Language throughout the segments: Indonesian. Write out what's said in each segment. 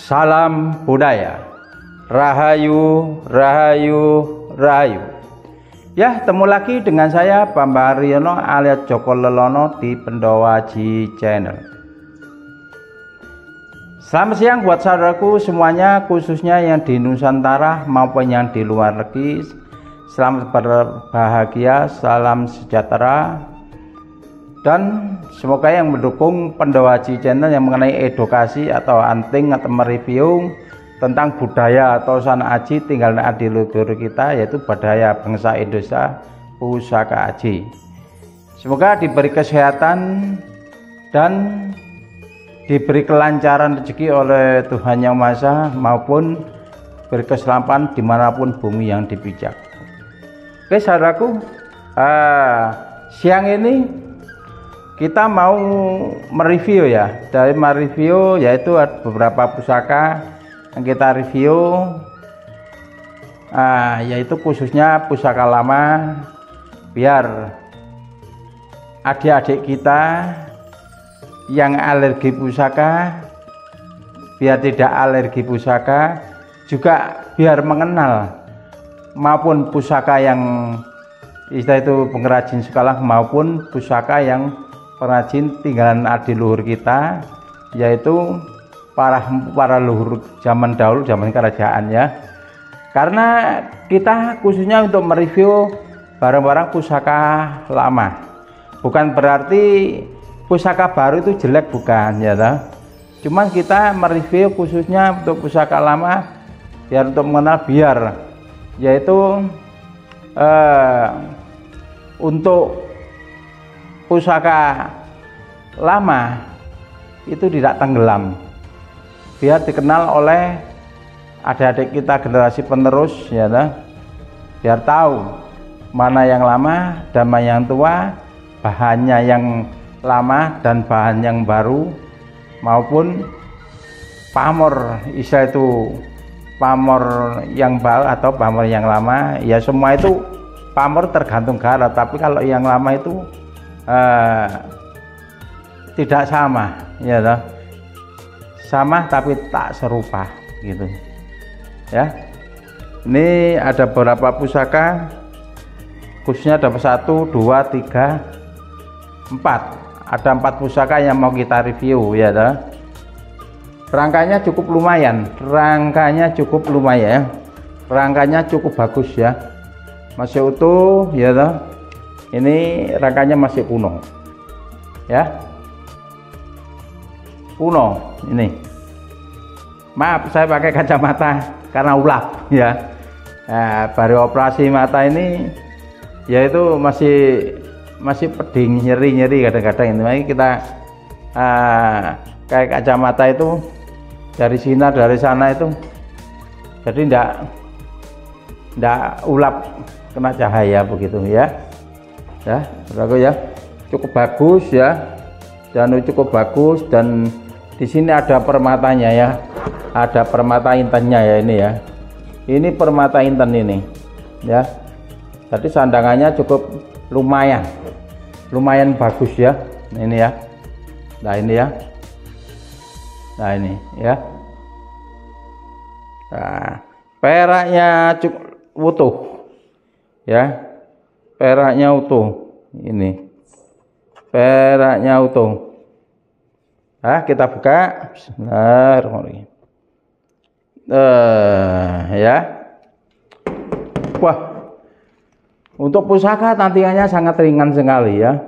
Salam budaya, rahayu, rahayu, rahayu. Ya, temu lagi dengan saya Bambang Haryono alias Joko Lelono di Pendowaji Channel. Selamat siang buat saudaraku semuanya, khususnya yang di Nusantara maupun yang di luar negeri. Selamat berbahagia, salam sejahtera, dan semoga yang mendukung Pendowaji Channel yang mengenai edukasi atau anting atau mereview tentang budaya atau sana aji tinggal di leluhur kita, yaitu budaya bangsa Indonesia, pusaka aji. Semoga diberi kesehatan dan diberi kelancaran rezeki oleh Tuhan Yang Maha Esa, maupun berkeselamatan dimanapun bumi yang dipijak. Oke saudaraku, siang ini kita mau mereview ya, dari mereview yaitu ada beberapa pusaka yang kita review, yaitu khususnya pusaka lama, biar adik-adik kita yang alergi pusaka biar tidak alergi pusaka, juga biar mengenal maupun pusaka yang istilah itu pengrajin sekolah maupun pusaka yang pengrajin tinggalan adiluhur kita, yaitu para luhur zaman dahulu, zaman kerajaan ya. Karena kita khususnya untuk mereview barang-barang pusaka lama, bukan berarti pusaka baru itu jelek, bukan ya toh. Cuman kita mereview khususnya untuk pusaka lama biar untuk mengenal, biar yaitu untuk pusaka lama itu tidak tenggelam, biar dikenal oleh adik-adik kita generasi penerus ya toh, biar tahu mana yang lama dan mana yang tua, bahannya yang lama dan bahan yang baru, maupun pamor, istilah itu pamor yang baru atau pamor yang lama ya. Semua itu pamor tergantung gara, tapi kalau yang lama itu tidak sama ya toh, sama tapi tak serupa gitu ya. Ini ada beberapa pusaka, khususnya ada 1, 2, 3, 4, ada 4 pusaka yang mau kita review ya toh. Rangkanya cukup lumayan, rangkanya cukup bagus ya, masih utuh ya toh. Ini rangkanya masih kuno ya, kuno ini. Maaf saya pakai kacamata karena ulap ya. Baru operasi mata ini yaitu masih peding, nyeri kadang-kadang. Ini kita kayak kacamata itu dari sinar dari sana itu, jadi ndak ulap kena cahaya begitu ya. Ya, saudaraku ya, cukup bagus ya, dan cukup bagus. Dan di sini ada permatanya ya, ada permata intennya ya, ini ya, ini permata inten ini ya. Jadi sandangannya cukup lumayan bagus ya, ini ya. Nah ini ya, nah ini ya. Nah, peraknya cukup utuh ya, peraknya utuh, ini peraknya utuh. Kita buka. Bismillahirrahmanirrahim. Ya, wah, untuk pusaka tantingannya sangat ringan sekali ya,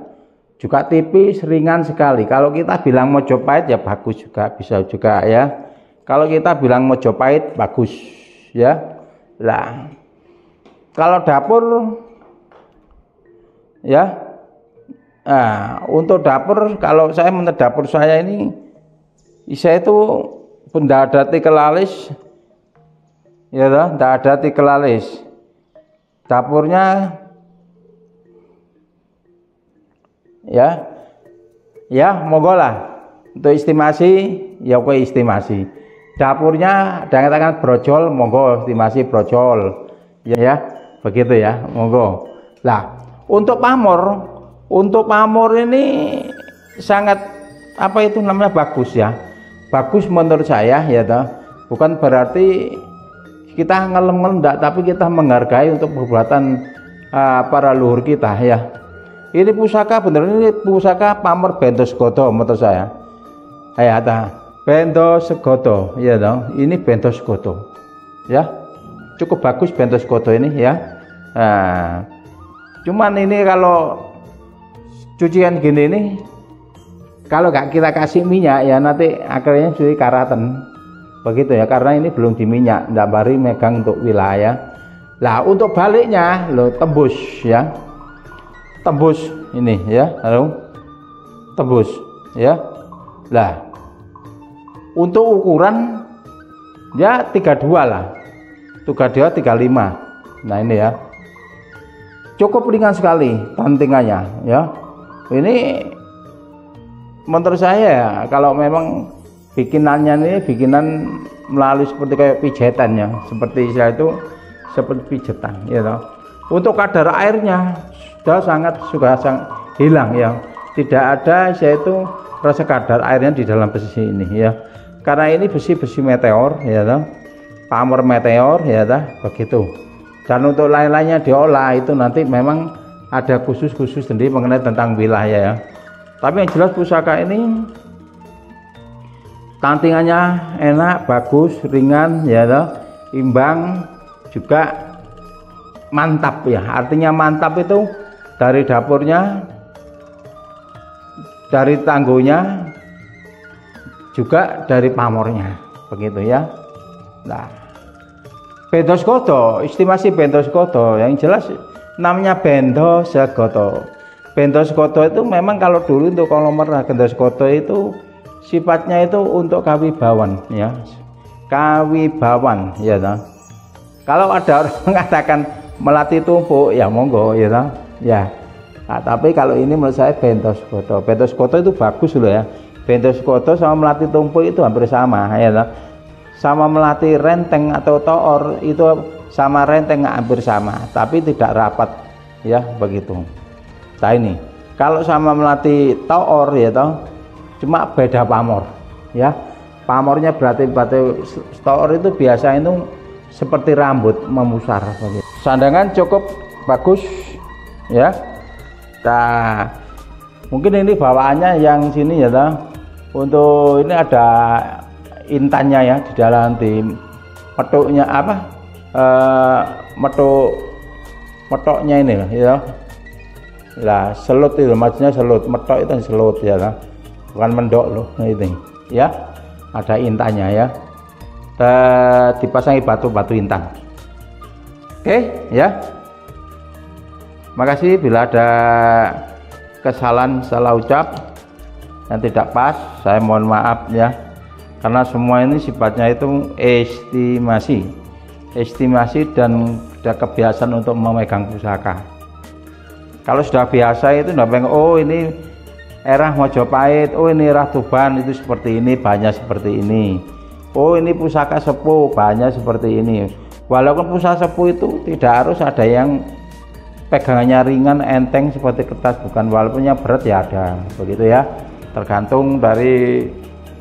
juga tipis, ringan sekali. Kalau kita bilang Mojopahit ya bagus juga, bisa juga ya. Kalau kita bilang Mojopahit bagus ya. Lah, kalau dapur ya, untuk dapur, kalau saya menurut dapur saya ini, saya itu benda ada tikelalis ya toh, tidak ada tikelalis. Dapurnya ya monggo lah, untuk estimasi ya oke, estimasi dapurnya dengan tangan brojol, monggo estimasi brojol ya, begitu ya, monggo. Lah, untuk pamor ini sangat apa itu namanya bagus ya, bagus menurut saya ya toh. Bukan berarti kita ngelem-ngelem enggak, tapi kita menghargai untuk perbuatan para leluhur kita ya. Ini pusaka bener, ini pusaka Pamor Bento Segodo menurut saya. Ya, Bento Segodo, ya dong. Ini Bento Segodo, ya. Cukup bagus Bento Segodo ini ya. Nah, cuman ini kalau cucian gini ini, kalau nggak kita kasih minyak ya nanti akhirnya jadi karatan, begitu ya. Karena ini belum diminyak, nggak bari megang untuk wilayah. Lah untuk baliknya lo tembus ya. Tembus ini ya, halo, tembus ya. Lah untuk ukuran ya 32 lah, 32 35. Nah ini ya, cukup ringan sekali tantingannya ya. Ini menurut saya ya, kalau memang bikinannya ini bikinan melalui seperti kayak pijetannya, seperti istilah itu seperti pijetan ya toh. Untuk kadar airnya sudah sangat hilang ya, tidak ada yaitu rasa kadar airnya di dalam besi ini ya, karena ini besi meteor ya toh, Pamor meteor ya toh, begitu. Dan untuk lain-lainnya diolah itu nanti memang ada khusus sendiri mengenai tentang wilayah ya. Tapi yang jelas pusaka ini tantingannya enak, bagus, ringan ya toh, imbang, juga mantap ya. Artinya mantap itu dari dapurnya, dari tangguhnya, juga dari pamornya, begitu ya. Nah, Bento Segodo, estimasi Bento Segodo yang jelas namanya Bento Segodo. Bento Segodo itu memang kalau dulu untuk konglomerat Bento Segodo itu sifatnya itu untuk kawibawan ya, kawibawan ya toh. Kalau ada orang mengatakan melati tumpuk ya monggo ya toh. Ya, nah, tapi kalau ini menurut saya Bento Segodo. Bento Segodo itu bagus loh ya. Bento Segodo sama melati tumpuk itu hampir sama ya toh. Sama melati renteng atau toor itu sama renteng hampir sama, tapi tidak rapat ya begitu. Nah ini kalau sama melati toor ya toh, cuma beda pamor ya. Pamornya berarti toor itu biasa itu seperti rambut memusar begitu. Sandangan cukup bagus ya. Nah, mungkin ini bawaannya yang sini ya toh. Untuk ini ada intannya ya di dalam, di metuknya apa, metoknya ini ya. Lah selut itu maksudnya, selut metok itu selut ya lah, bukan mendok loh ini ya. Ada intannya ya, dipasangi batu intan. Oke ya. Makasih bila ada kesalahan salah ucap yang tidak pas, saya mohon maaf ya, karena semua ini sifatnya itu estimasi dan sudah kebiasaan untuk memegang pusaka. Kalau sudah biasa itu tidak pengen, oh ini era Mojopahit, oh ini era Tuban itu seperti ini, banyak seperti ini, oh ini pusaka sepuh banyak seperti ini. Walaupun pusaka sepuh itu tidak harus ada yang pegangannya ringan enteng seperti kertas, bukan, walaupun yang berat ya ada, begitu ya, tergantung dari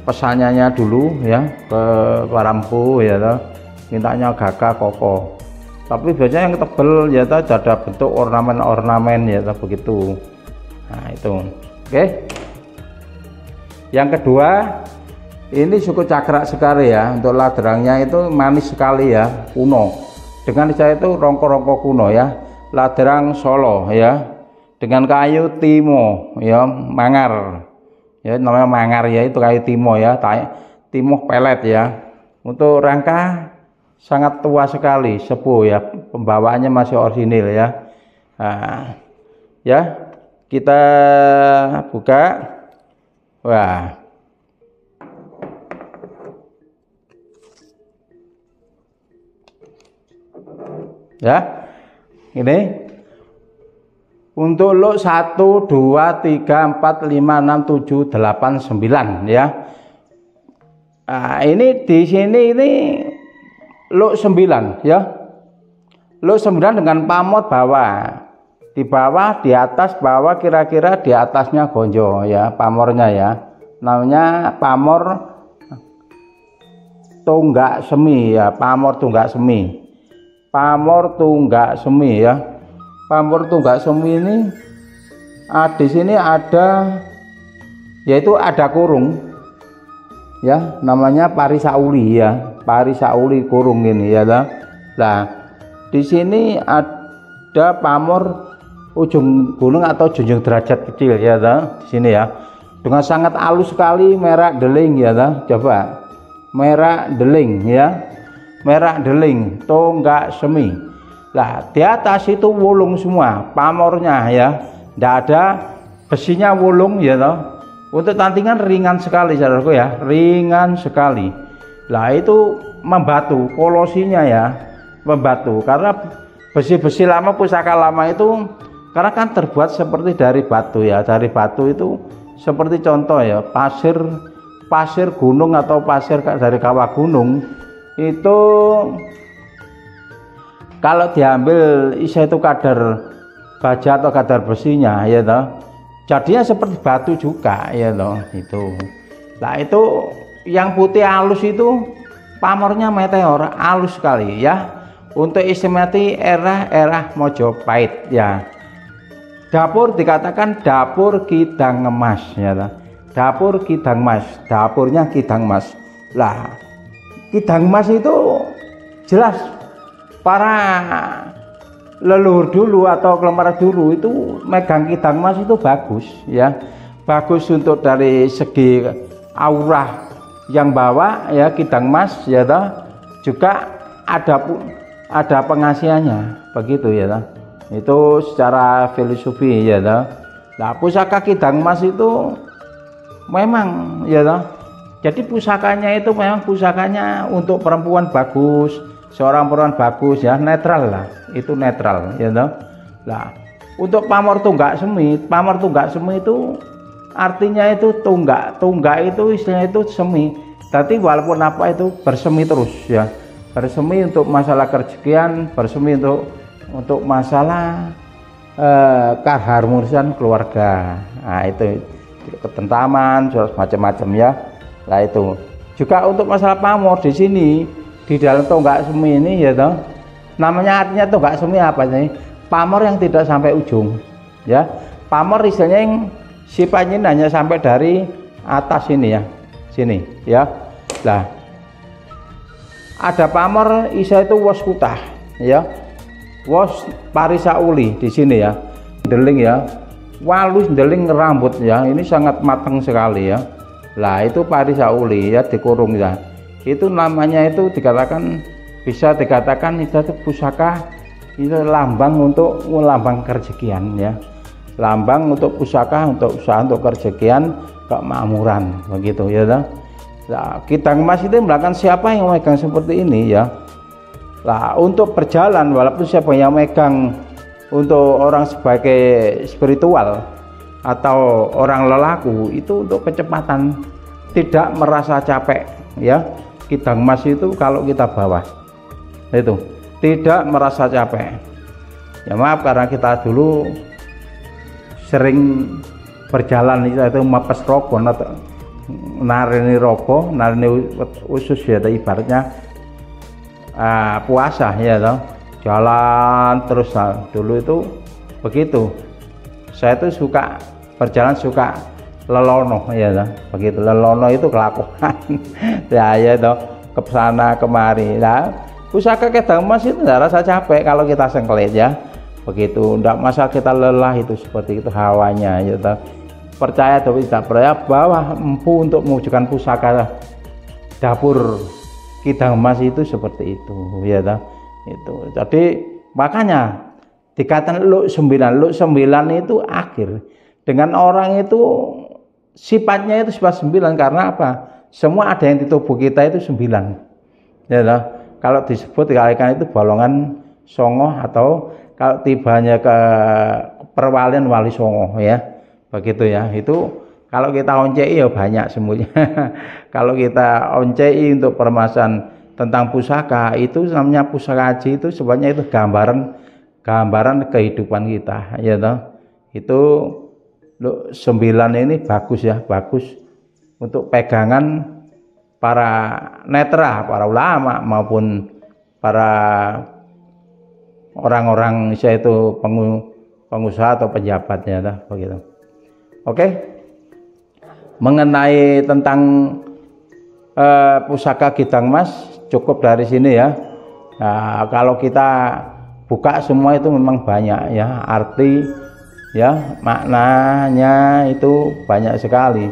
pesannya dulu ya ke Warampu ya toh, mintanya gagah kokoh. Tapi biasanya yang tebel ya toh, ada bentuk ornamen ya toh, begitu. Nah itu oke. Yang kedua ini suku cakrak sekali ya, untuk ladrangnya itu manis sekali ya, kuno, dengan saya itu rongko-rongko kuno ya. Ladrang Solo ya, dengan kayu timo ya, mangar ya, namanya mangar ya, itu kayu timo ya, timo pelet ya. Untuk rangka sangat tua sekali, sepuh ya, pembawaannya masih orisinil ya. Nah, ya kita buka. Wah, ya ini untuk lo 1 2 3 4 5 6 7 8 9 ya. Nah, ini di sini ini lo 9 ya, lo 9 dengan pamor bawah, di bawah, di atas, bawah, kira-kira di atasnya gonjo ya, pamornya ya, namanya pamor Tonggak Semi ya, pamor tonggak semi. Pamor tonggak semi ya. Pamor tonggak semi ini di sini ada, yaitu ada kurung ya, namanya pari sauli ya, pari sauli kurung ini ya. Nah, di sini ada pamor ujung gunung atau junjung derajat kecil ya, di sini ya, dengan sangat halus sekali, merak deling ya. Coba merak deling ya, merak deling tonggak semi. Nah, di atas itu wulung semua pamornya ya, tidak ada besinya, wulung ya toh. Untuk tantingan ringan sekali saudaraku ya, ringan sekali. Nah, itu membatu kolosinya ya, membatu karena besi-besi lama, pusaka lama itu karena kan terbuat seperti dari batu ya, dari batu itu seperti contoh ya, pasir gunung atau pasir dari kawah gunung itu kalau diambil isa itu kadar baja atau kadar besinya ya toh, jadinya seperti batu juga ya toh itu. Nah, itu yang putih halus itu pamornya meteor, halus sekali ya, untuk istimati era Mojopahit ya. Dapur dikatakan dapur Kidang Emas ya toh. Dapur Kidang Mas, dapurnya Kidang Mas. Lah, Kidang Mas itu jelas para leluhur dulu atau kelemar dulu itu megang Kidang Mas itu bagus ya. Bagus untuk dari segi aura yang bawa ya Kidang Mas ya toh. Juga ada pengasihannya begitu ya toh. Itu secara filosofi ya toh. Nah, pusaka Kidang Mas itu memang ya toh, jadi pusakanya itu memang pusakanya untuk perempuan bagus, seorang perempuan bagus ya, netral lah, itu netral ya toh. Nah, untuk pamor tonggak semi itu artinya itu tonggak itu istilahnya itu semi, tapi walaupun apa itu bersemi terus ya, bersemi untuk masalah kerejekian, bersemi untuk masalah keharmonisan keluarga. Nah, itu ketentaman, macam-macam ya. Nah, itu juga untuk masalah pamor di sini di dalam tonggak semi ini ya toh. Namanya artinya tonggak semi apa sih? Pamor yang tidak sampai ujung ya. Pamor istilahnya yang sifatnya hanya sampai dari atas ini ya, sini ya. Nah, ada pamor isa itu wos kutah ya, wos pari sauli di sini ya, deling ya, walus deling rambut ya, ini sangat matang sekali ya. Lah, itu pari sauli ya, dikurung ya. Itu namanya itu bisa dikatakan itu pusaka, itu lambang untuk lambang kerejekian ya, lambang untuk pusaka, untuk usaha, untuk kerejekian, kemakmuran begitu ya toh. Nah, Kidang Emas itu melakukan siapa yang megang seperti ini ya. Lah, untuk berjalan walaupun siapa yang megang untuk orang sebagai spiritual atau orang lelaku itu untuk kecepatan, tidak merasa capek ya. Kidang Emas itu kalau kita bawa itu tidak merasa capek ya. Maaf karena kita dulu sering berjalan itu mapes rogo atau narini rogo, narini usus ya, ibaratnya puasa ya toh, jalan terus. Nah, dulu itu begitu, saya tuh suka berjalan, suka lelono ya toh, begitu. Lelono itu kelakuan ya toh, ke sana kemari. Nah, pusaka Kidang Emas itu tidak rasa capek kalau kita sengklit ya, begitu. Tidak masa kita lelah, itu seperti itu hawanya ya toh. Percaya atau tidak percaya bahwa mampu untuk mewujudkan pusaka dapur Kidang Emas itu seperti itu ya toh. Itu jadi makanya dikatakan Luk 9 itu akhir. Dengan orang itu sifatnya itu sifat 9 karena apa? Semua ada yang di tubuh kita itu 9 ya toh. Kalau disebut dikalikan itu bolongan songo, atau kalau tibanya ke perwalian wali songo ya, begitu ya. Itu kalau kita oncei ya banyak semuanya. Kalau kita oncei untuk permasalahan tentang pusaka, itu namanya pusaka haji, itu sebenarnya itu gambaran kehidupan kita ya toh. Itu 9 ini bagus ya, bagus untuk pegangan para netra, para ulama maupun para orang-orang yaitu pengusaha atau pejabatnya lah begitu. Oke. Mengenai tentang pusaka Gidang Mas cukup dari sini ya. Nah, kalau kita buka semua itu memang banyak ya, arti ya, maknanya itu banyak sekali.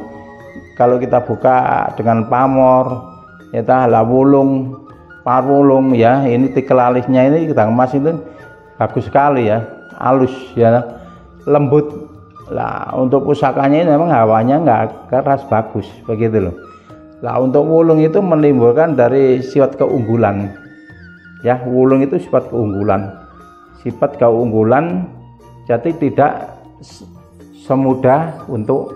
Kalau kita buka dengan pamor, kita lawulung, parwulung ya, ini tikel alisnya ini Gidang Mas itu bagus sekali ya, halus ya, lembut. Lah untuk pusakanya ini memang hawanya nggak keras, bagus begitu loh. Lah untuk wulung itu menimbulkan dari sifat keunggulan ya, wulung itu sifat keunggulan, jadi tidak semudah untuk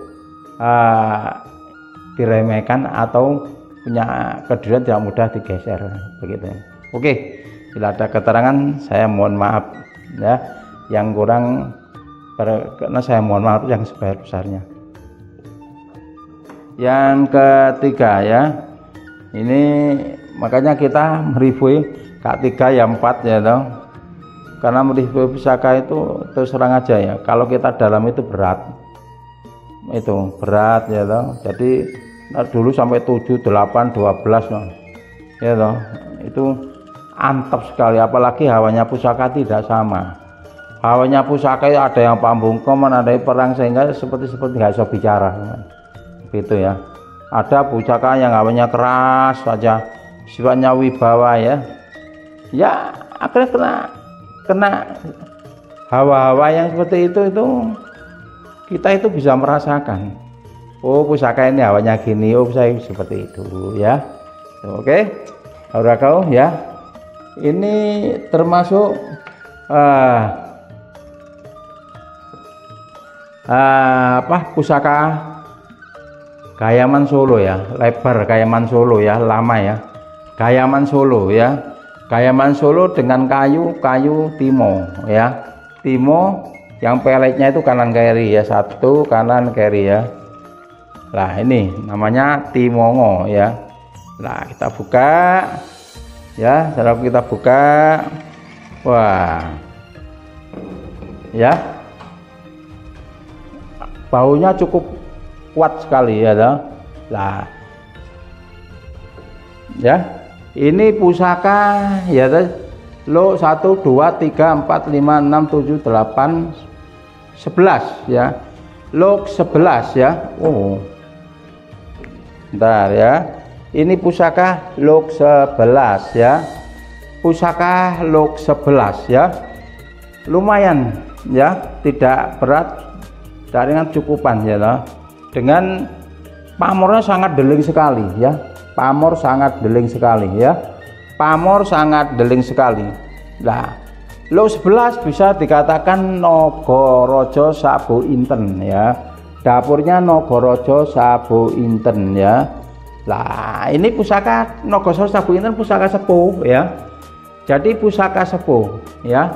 diremehkan atau punya kedirian tidak mudah digeser begitu. Oke, bila ada keterangan saya mohon maaf ya, yang kurang karena saya mohon maaf yang sebesar-besarnya. Yang ketiga ya, ini makanya kita mereview K3 ya 4 ya toh. Karena mereview pusaka itu terus terang aja ya, kalau kita dalam itu berat ya toh. Jadi dulu sampai 7, 8, 12 loh ya toh, itu antep sekali, apalagi hawanya pusaka tidak sama. Hawanya pusaka ada yang pambungkoman, ada yang perang, sehingga seperti nggak bisa bicara gitu ya. Ada pusaka yang hawanya keras saja, sifatnya wibawa ya, ya akhirnya kena hawa-hawa yang seperti itu kita itu bisa merasakan, oh pusaka ini hawanya gini, oh saya seperti itu ya. Oke, udah kau ya, ini termasuk pusaka Gayaman Solo ya, lebar Gayaman Solo ya, lama ya, Gayaman Solo ya, Gayaman Solo dengan kayu timo ya, timo yang peletnya itu kanan kiri ya, satu kanan kiri ya. Lah ini namanya timongo ya. Nah kita buka ya, setelah kita buka, wah ya, baunya cukup kuat sekali ya toh. Lah ya, ini pusaka ya toh, lo 1 2 3 4 5 6 7 8 11 ya, log 11 ya. Oh bentar ya, ini pusaka log 11 ya, pusaka log 11 ya, lumayan ya, tidak berat, jaringan cukupan ya toh. Dengan pamornya sangat deling sekali ya, pamor sangat deling sekali ya, pamor sangat deling sekali. Nah log 11 bisa dikatakan Nagaraja Sabu Inten ya, dapurnya Nagaraja Sabu Inten ya. Lah ini pusaka Nagaraja Sabu Inten pusaka sepuh ya, jadi pusaka sepuh ya,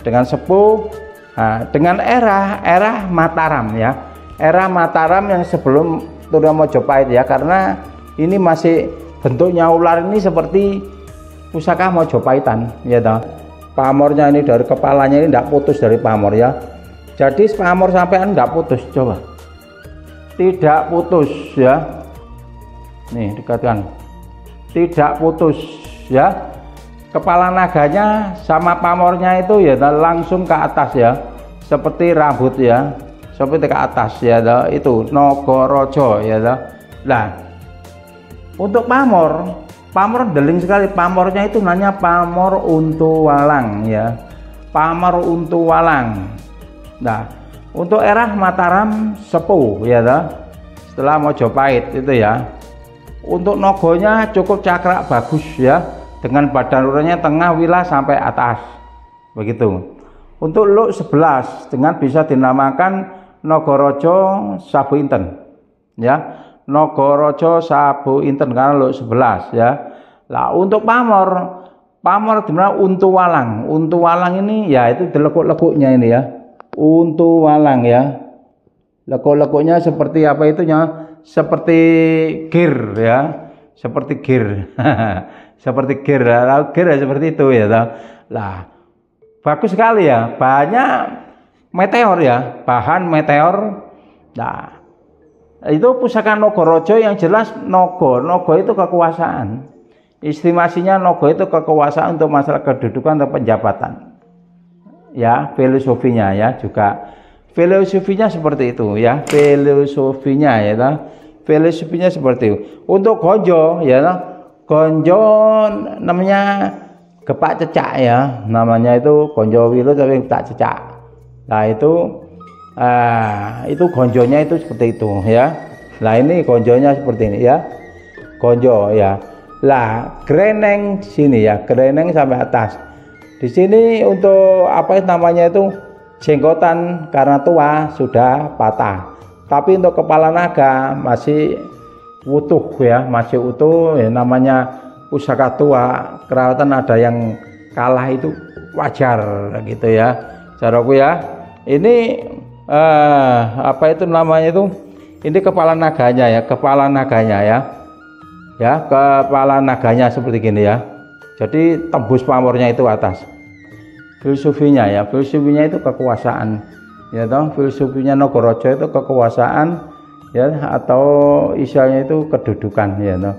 dengan sepuh. Nah, dengan era Mataram ya, era Mataram yang sebelum Turya Mojopahit ya, karena ini masih bentuknya ular ini seperti pusaka Mojopahitan ya toh. Pamornya ini dari kepalanya ini tidak putus dari pamor ya, jadi pamor sampean tidak putus, coba tidak putus ya, nih dekatkan, tidak putus ya. Kepala naganya sama pamornya itu ya langsung ke atas ya, seperti rambut ya, seperti ke atas ya toh, itu Nagaraja ya toh. Nah untuk pamor deling sekali, pamornya itu namanya pamor untu walang ya, pamor untu walang. Nah untuk era Mataram sepuh ya toh, setelah Mojopahit itu ya, untuk nogonya cukup cakrak bagus ya, dengan badan urunnya tengah wilah sampai atas begitu. Untuk log 11 dengan bisa dinamakan Nagaraja Sabu Inten ya, Nagaraja Sabu Inten karena log 11 ya. Lah untuk pamor dimana untu walang ini ya, itu lekuk-lekuknya ini ya, untu walang ya, lekuk-lekuknya seperti apa itunya, seperti gir ya, seperti gir. Seperti gir, gir ya seperti itu ya toh. Lah, bagus sekali ya, banyak meteor ya, bahan meteor. Nah, itu pusaka Nagaraja yang jelas Naga itu kekuasaan. Estimasinya Naga itu kekuasaan untuk masalah kedudukan atau penjabatan. Ya, filosofinya ya juga. Filosofinya seperti itu ya, filosofinya ya toh. Filosofinya seperti itu. Untuk Gonjo ya toh. Gonjo namanya gepak cecak ya, namanya itu Gonjo Wilo tapi gepak cecak. Nah itu gonjonya itu seperti itu ya. Nah ini gonjonya seperti ini ya, gonjo ya. Lah greneng sini ya, greneng sampai atas. Di sini untuk apa namanya itu jenggotan karena tua sudah patah. Tapi untuk kepala naga masih utuh ya, masih utuh ya, namanya pusaka tua. Kerawatan ada yang kalah itu wajar gitu ya, caraku ya. Ini apa itu namanya itu, ini kepala naganya ya, kepala naganya ya, ya kepala naganya seperti gini ya. Jadi tembus pamornya itu atas. Filosofinya ya, filosofinya itu kekuasaan ya toh, filosofinya Nagaraja itu kekuasaan ya, atau istilahnya itu kedudukan ya toh,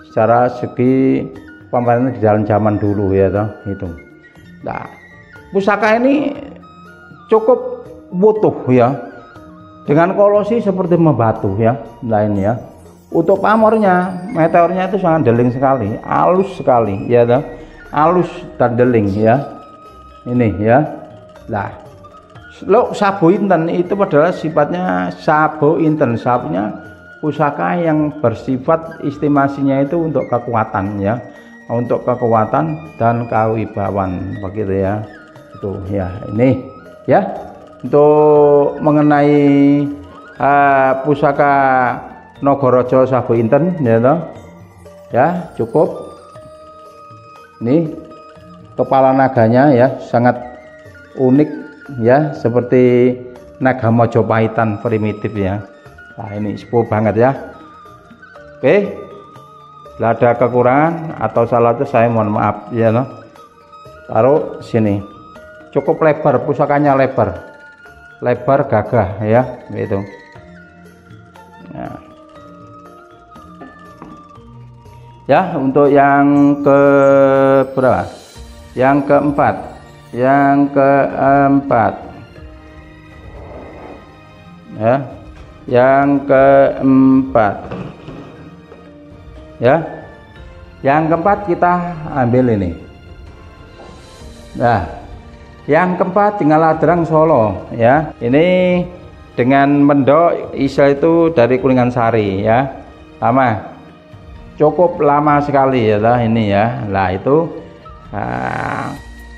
secara segi pemerintahan di dalam zaman dulu ya toh itu. Nah, pusaka ini cukup butuh ya, dengan kolosi seperti membatu ya. Nah ini ya, untuk pamornya meteornya itu sangat deling sekali, halus sekali ya toh, halus dan deling ya. Ini ya. Nah, lo Sabo Inten itu adalah sifatnya Sabo Inten, sabunya pusaka yang bersifat estimasinya itu untuk kekuatan ya, untuk kekuatan dan kewibawaan begitu ya. Itu ya, ini ya untuk mengenai pusaka Nagaraja Sabo Inten ya toh. Ya, cukup. Ini kepala naganya ya sangat unik ya, seperti naga Majapahitan primitif ya. Nah ini sepuh banget ya. Oke, bila ada kekurangan atau salah itu saya mohon maaf ya no. Taruh sini, cukup lebar, pusakanya lebar, lebar gagah ya gitu. Nah. Ya, untuk yang ke berapa? Yang keempat, ya, yang keempat ya, yang keempat kita ambil ini. Nah, yang keempat tinggal Adrang Solo ya, ini dengan mendok istilah itu dari Kuningan Sari ya, lama, cukup lama sekali ya lah ini ya. Lah itu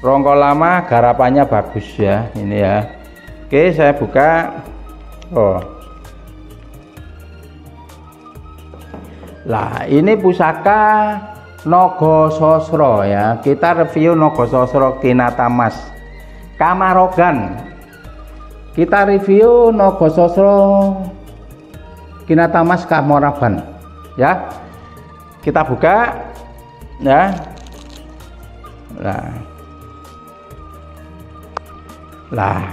rongko lama, garapannya bagus ya ini ya. Oke, saya buka. Oh, lah ini pusaka Nagasasra ya. Kita review Nagasasra Kinatamas Kamarogan. Kita review Nagasasra Kinatamas Kamarogan ya. Kita buka ya. Lah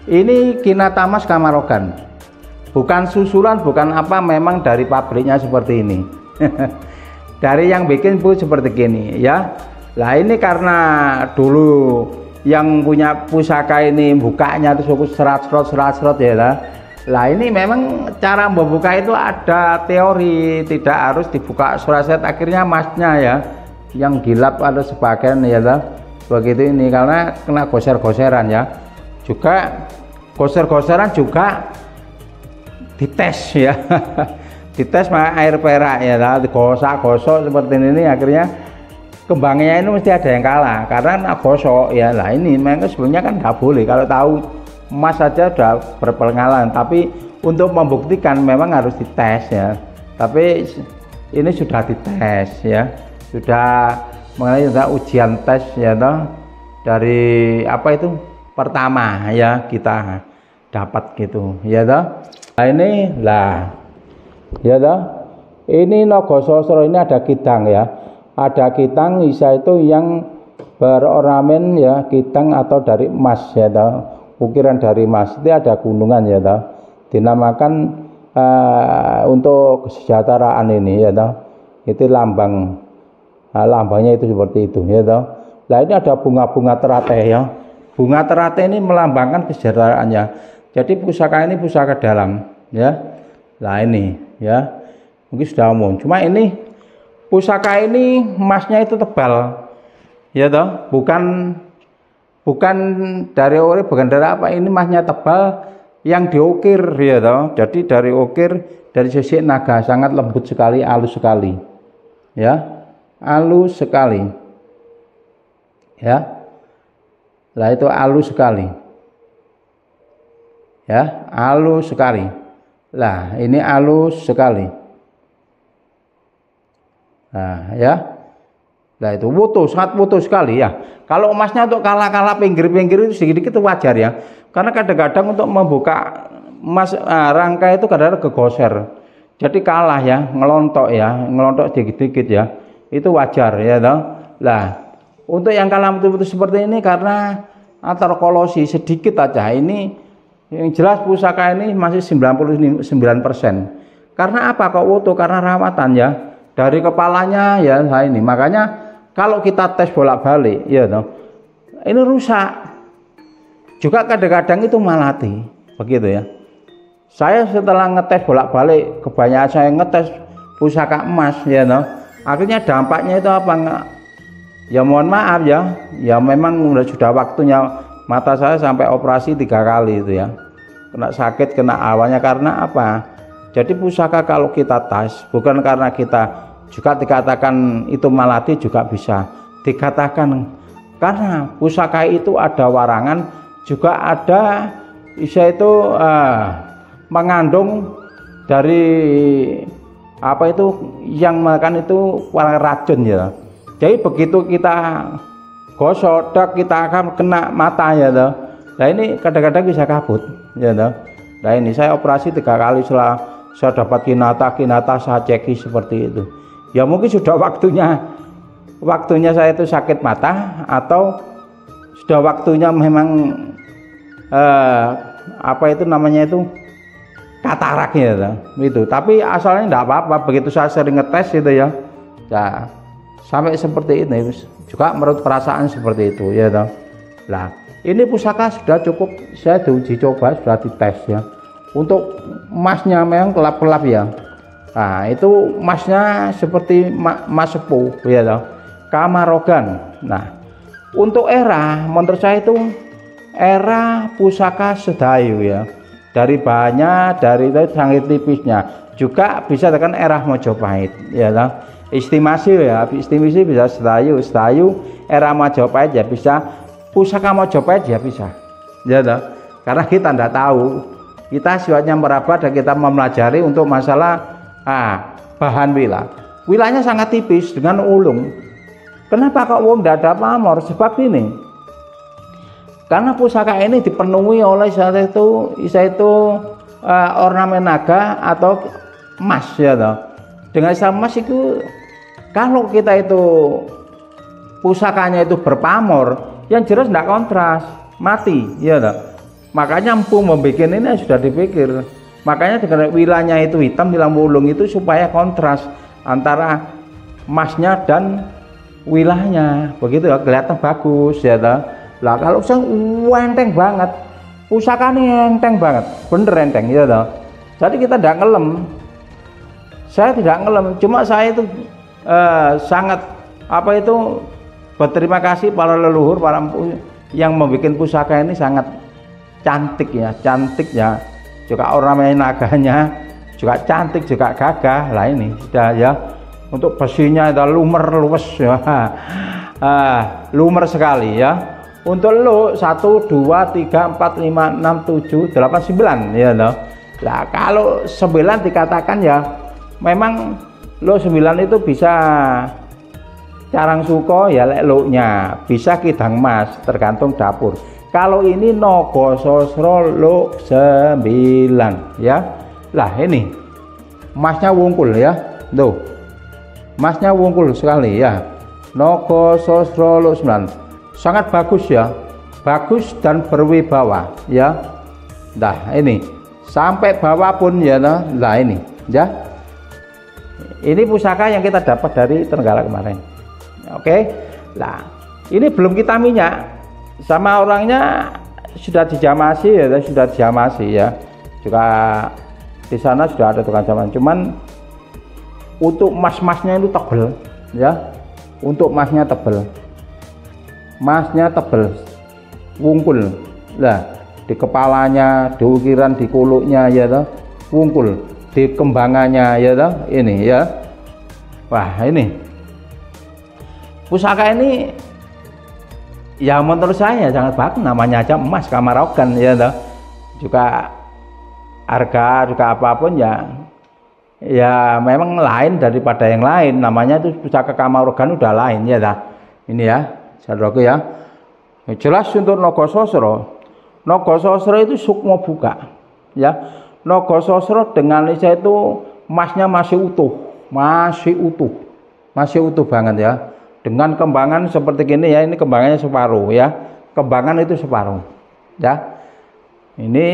ini Kinatamas Kamarogan, bukan susulan, bukan apa, memang dari pabriknya seperti ini. Dari yang bikin pun seperti gini ya. Lah ini karena dulu yang punya pusaka ini bukanya terus serat-serat ya lah. Lah ini memang cara membuka itu ada teori, tidak harus dibuka surat-surat, akhirnya masnya ya yang gilap ada sebagian ya lah begitu ini, karena kena goser-goseran ya, juga goser-goseran juga dites ya. Dites pakai air perak ya lah, digosok-gosok seperti ini, akhirnya kembangnya ini mesti ada yang kalah karena gosok ya. Lah ini memang sebenarnya kan nggak boleh, kalau tahu emas saja sudah berpengalaman, tapi untuk membuktikan memang harus dites ya. Tapi ini sudah dites ya, sudah mengenai ujian tes ya toh, dari apa itu pertama ya kita dapat gitu ya toh. Nah ini lah ya toh, Ini Nogososro ini ada kitang ya. Ada kitang Isa itu yang berornamen ya, kitang atau dari emas ya toh. Ukiran dari emas. Itu ada gunungan ya toh. Dinamakan untuk kesejahteraan ini ya toh. Itu lambang. Nah, lambangnya itu seperti itu ya toh. Nah, ini ada bunga-bunga teratai ya. Bunga teratai ini melambangkan kesejahteraannya. Jadi pusaka ini pusaka dalam ya. Nah ini ya. Mungkin sudah umum. Cuma ini pusaka ini emasnya itu tebal. Ya toh, bukan dari ori, bukan dari apa. Ini emasnya tebal yang diukir ya toh. Jadi dari ukir dari sisik naga sangat lembut sekali, halus sekali. Ya. Halus sekali. Ya. Lah itu halus sekali. Ya, halus sekali. Lah, ini halus sekali. Nah, ya. Nah, itu putus, sangat putus sekali ya. Kalau emasnya untuk kalah-kalah pinggir-pinggir itu sedikit itu wajar ya. Karena kadang-kadang untuk membuka emas rangka itu kadang-kadang kegoser. Jadi kalah ya, ngelontok sedikit-sedikit ya. Itu wajar ya toh. Lah, untuk yang kalah putus seperti ini karena antar kolosi sedikit aja. Ini yang jelas pusaka ini masih 99%. Karena apa kok utuh? Karena rawatan ya. Dari kepalanya ya ini. Makanya kalau kita tes bolak-balik ya toh, ini rusak. Juga kadang-kadang itu malati. Begitu ya. Saya setelah ngetes bolak-balik, kebanyakan saya ngetes pusaka emas ya toh. Akhirnya dampaknya itu apa enggak? Ya mohon maaf ya, ya memang sudah waktunya mata saya sampai operasi 3 kali itu ya. Kena sakit, kena awalnya karena apa? Jadi pusaka kalau kita tes, bukan karena kita juga dikatakan itu malati juga bisa dikatakan karena pusaka itu ada warangan, juga ada isa itu mengandung dari apa itu yang makan itu racun ya. Jadi begitu kita gosok, kita akan kena mata ya toh. Nah ini kadang-kadang bisa kabut ya toh. Nah ini saya operasi 3 kali setelah saya dapat kinata saya ceki seperti itu. Ya mungkin sudah waktunya saya itu sakit mata atau sudah waktunya memang apa itu namanya itu katarak ya itu. Tapi asalnya enggak apa-apa, begitu saya sering ngetes itu ya. Ya sampai seperti ini juga menurut perasaan seperti itu ya toh. Lah ini pusaka sudah cukup, saya diuji coba, sudah dites ya. Untuk emasnya memang kelap-kelap ya. Nah itu emasnya seperti emas sepuh ya toh. Kamarogan. Nah untuk era menurut saya itu era pusaka Sedayu ya. Dari bahannya, dari sangat tipisnya juga bisa tekan era Mojopahit ya toh. Estimasi bisa Sedayu era Majapahit ya bisa, pusaka Majapahit ya bisa ya toh. Karena kita tidak tahu, kita sifatnya meraba dan kita mempelajari untuk masalah bahan wilanya sangat tipis dengan ulung. Kenapa kok tidak ada pamor? Sebab ini karena pusaka ini dipenuhi oleh isa itu ornamen naga atau emas ya toh. Dengan emas itu kalau kita itu pusakanya itu berpamor, yang jelas tidak kontras, mati ya toh. Makanya empu membuat ini sudah dipikir. Makanya dengan wilanya itu hitam di lampu ulung itu supaya kontras antara emasnya dan wilahnya, begitu ya, kelihatan bagus ya toh. Lah kalau saya enteng banget, pusaka ini enteng banget, bener enteng ya toh. Jadi kita tidak ngelem. Saya tidak ngelem, cuma saya itu sangat apa itu berterima kasih para leluhur, para yang membuat pusaka ini sangat cantik ya, juga ornamen naganya juga cantik, juga gagah. Lah ini sudah ya, untuk besinya itu lumer ya, lumer sekali ya. Untuk lo 1, 2, 3, 4, 5, 6, 7, 8, 9 ya toh. Lah kalau 9 dikatakan ya memang lo 9 itu bisa carang suko ya lo-nya, bisa kidang mas tergantung dapur. Kalau ini Nogososro lo 9 ya. Lah ini emasnya wungkul ya. tuh emasnya wungkul sekali ya. Naga Sastra Luk 9 sangat bagus ya, bagus dan berwibawa ya. Nah ini sampai bawah pun ya, nah ini ya, ini pusaka yang kita dapat dari Tenggala kemarin. Oke, nah ini belum kita minyak, sama orangnya sudah dijamasi ya, sudah dijamasi ya, juga di sana sudah ada tukang jaman. Cuman untuk emas-emasnya itu tebel ya, untuk emasnya tebel, emasnya tebel, wungkul lah, di kepalanya, di ukiran, di kuluknya ya toh, wungkul, di kembangannya ya toh, ini ya. Wah ini pusaka ini ya menurut saya sangat bagus, namanya aja emas Kamarogan ya toh. Juga harga juga apapun ya memang lain daripada yang lain, namanya itu pusaka Kamarogan udah lain ya toh. Ini ya saudaraku ya. Jelas untuk Naga Sastra itu sukma buka ya. Naga Sastra dengan lisa itu emasnya masih utuh banget ya, dengan kembangan seperti gini ya. Ini kembangannya separuh ya, kembangan itu separuh ya. Ini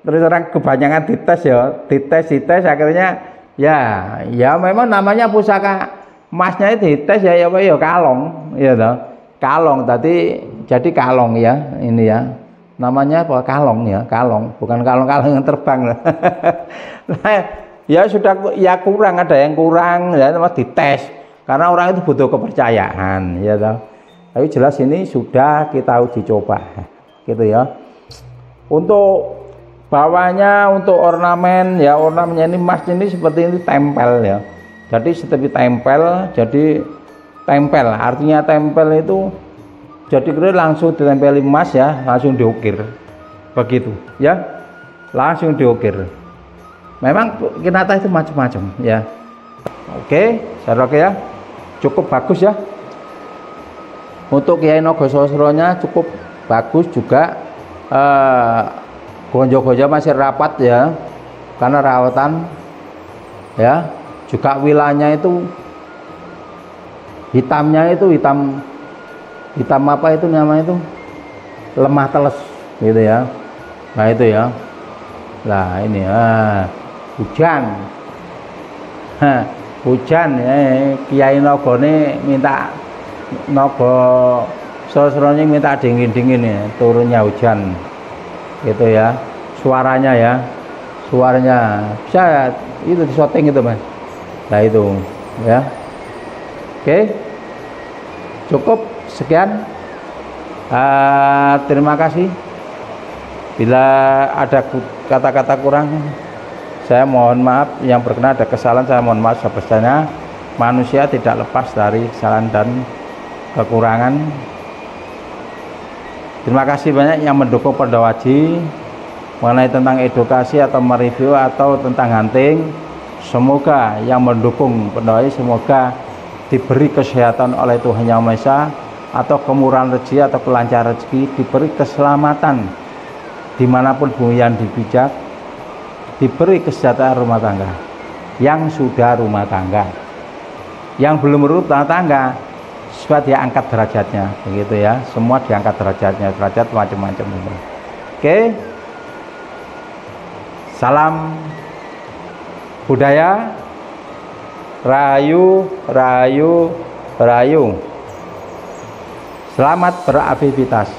terus orang kebanyakan dites akhirnya ya memang namanya pusaka emasnya itu dites ya kalong ya toh. Kalong tadi jadi kalong ya, ini ya namanya apa, kalong ya, kalong, bukan kalong-kalong yang terbang. Nah, ya sudah ya kurang, ada yang kurang ya, dites karena orang itu butuh kepercayaan ya toh. Tapi jelas ini sudah kita uji coba gitu ya. Untuk bawahnya, untuk ornamen ya, ornamennya ini emas ini seperti ini tempel ya, jadi seperti tempel, jadi tempel artinya tempel itu jadi kira langsung ditempeli emas ya, langsung diukir begitu ya, langsung diukir. Memang kinata itu macam-macam ya. Oke saudara ya, cukup bagus ya untuk Kiai Naga Sastra-nya, cukup bagus juga. Gonjo-gonjo masih rapat ya karena rawatan ya. Juga wilanya itu hitamnya itu hitam apa itu namanya itu, lemah teles gitu ya. Nah itu ya, nah ini hujan ya. Kiai Naga ini minta, Naga Sastra-nya minta dingin ya, turunnya hujan gitu ya. Suaranya bisa itu di syuting itu mas. Nah itu ya. Oke, cukup sekian. Terima kasih. Bila ada kata-kata kurang, saya mohon maaf. Yang berkenan ada kesalahan, saya mohon maaf sebesarnya. Manusia tidak lepas dari kesalahan dan kekurangan. Terima kasih banyak yang mendukung Perdawaji mengenai tentang edukasi atau mereview atau tentang hunting. Semoga yang mendukung Perdawaji semoga diberi kesehatan oleh Tuhan Yang Maha Esa, atau kemurahan rezeki atau kelancaran rezeki, diberi keselamatan dimanapun yang dipijak, diberi kesejahteraan rumah tangga yang sudah rumah tangga, yang belum berumah tangga supaya dia angkat derajatnya begitu ya. Semua diangkat derajatnya, derajat macam-macam itu. Oke, salam budaya, rahayu, rahayu, rahayu. Selamat beraktivitas.